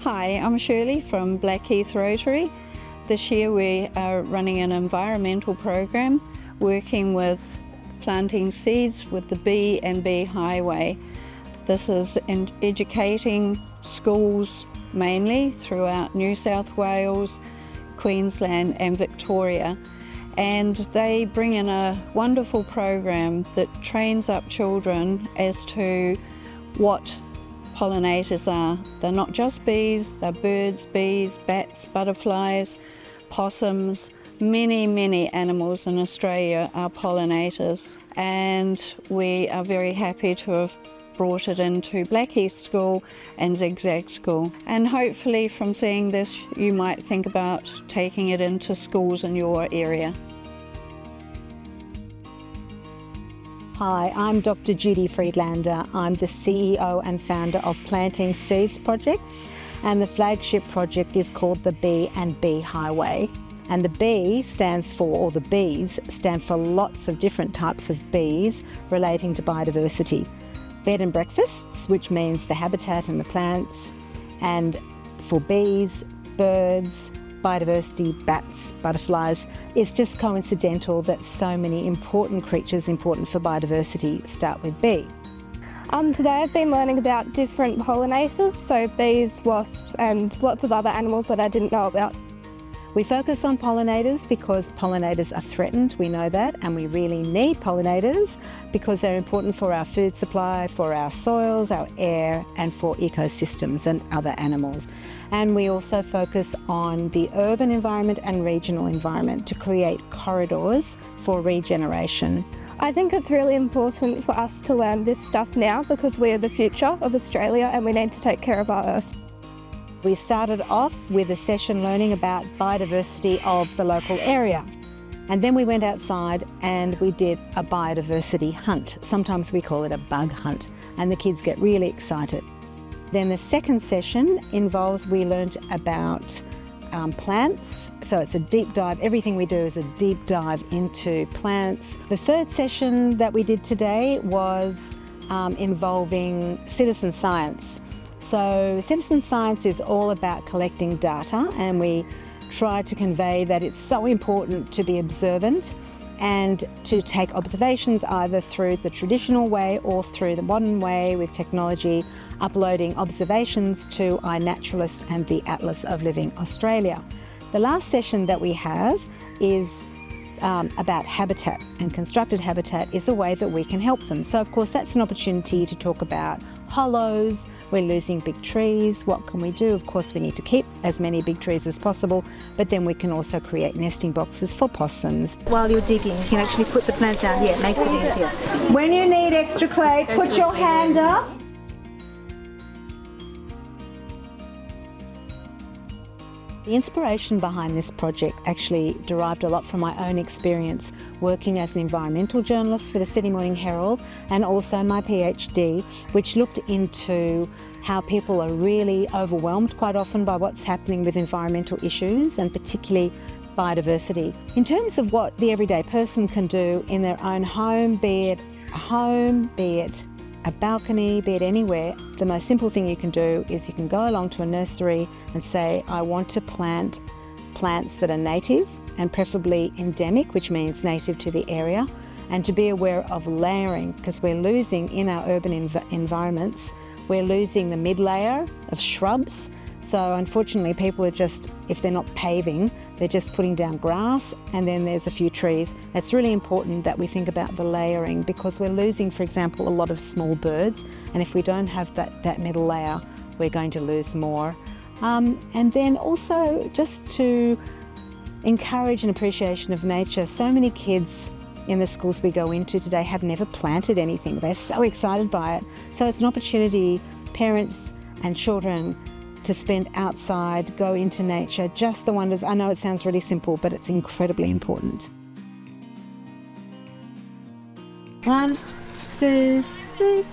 Hi, I'm Shirley from Blackheath Rotary. This year we are running an environmental program working with planting seeds with the B&B Highway. This is in educating schools mainly throughout New South Wales, Queensland and Victoria. And they bring in a wonderful program that trains up children as to what pollinators are. They're not just bees, they're birds, bees, bats, butterflies, possums. Many animals in Australia are pollinators, and we are very happy to have brought it into Blackheath School and Zig Zag School. And hopefully from seeing this you might think about taking it into schools in your area. Hi, I'm Dr. Judy Friedlander. I'm the CEO and founder of Planting Seeds Projects, and the flagship project is called the B&B Highway. And the B stands for, or the bees stand for lots of different types of bees relating to biodiversity. Bed and breakfasts, which means the habitat and the plants, and for bees, birds, biodiversity, bats, butterflies. It's just coincidental that so many important creatures important for biodiversity start with B. Today I've been learning about different pollinators, so bees, wasps and lots of other animals that I didn't know about. We focus on pollinators because pollinators are threatened, we know that, and we really need pollinators because they're important for our food supply, for our soils, our air, and for ecosystems and other animals. And we also focus on the urban environment and regional environment to create corridors for regeneration. I think it's really important for us to learn this stuff now because we are the future of Australia and we need to take care of our earth. We started off with a session learning about biodiversity of the local area. And then we went outside and we did a biodiversity hunt. Sometimes we call it a bug hunt, and the kids get really excited. Then the second session involves, we learnt about plants. So it's a deep dive. Everything we do is a deep dive into plants. The third session that we did today was involving citizen science. So citizen science is all about collecting data, and we try to convey that it's so important to be observant and to take observations either through the traditional way or through the modern way with technology, uploading observations to iNaturalist and the Atlas of Living Australia. The last session that we have is about habitat, and constructed habitat is a way that we can help them. So of course that's an opportunity to talk about hollows, we're losing big trees, what can we do? Of course we need to keep as many big trees as possible, but then we can also create nesting boxes for possums. While you're digging, you can actually put the plant down here, it makes it easier. When you need extra clay, put your hand up. The inspiration behind this project actually derived a lot from my own experience working as an environmental journalist for the Sydney Morning Herald, and also my PhD, which looked into how people are really overwhelmed quite often by what's happening with environmental issues, and particularly biodiversity. In terms of what the everyday person can do in their own home, be it a home, be it a balcony, be it anywhere, the most simple thing you can do is you can go along to a nursery and say, I want to plant plants that are native and preferably endemic, which means native to the area, and to be aware of layering, because we're losing in our urban environments, we're losing the mid-layer of shrubs. So unfortunately people are just, if they're not paving, they're just putting down grass and then there's a few trees. It's really important that we think about the layering, because we're losing, for example, a lot of small birds, and if we don't have that middle layer, we're going to lose more. And then also just to encourage an appreciation of nature. So many kids in the schools we go into today have never planted anything. They're so excited by it. So it's an opportunity, parents and children, to spend outside, go into nature, just the wonders. I know it sounds really simple, but it's incredibly important. 1, 2, 3.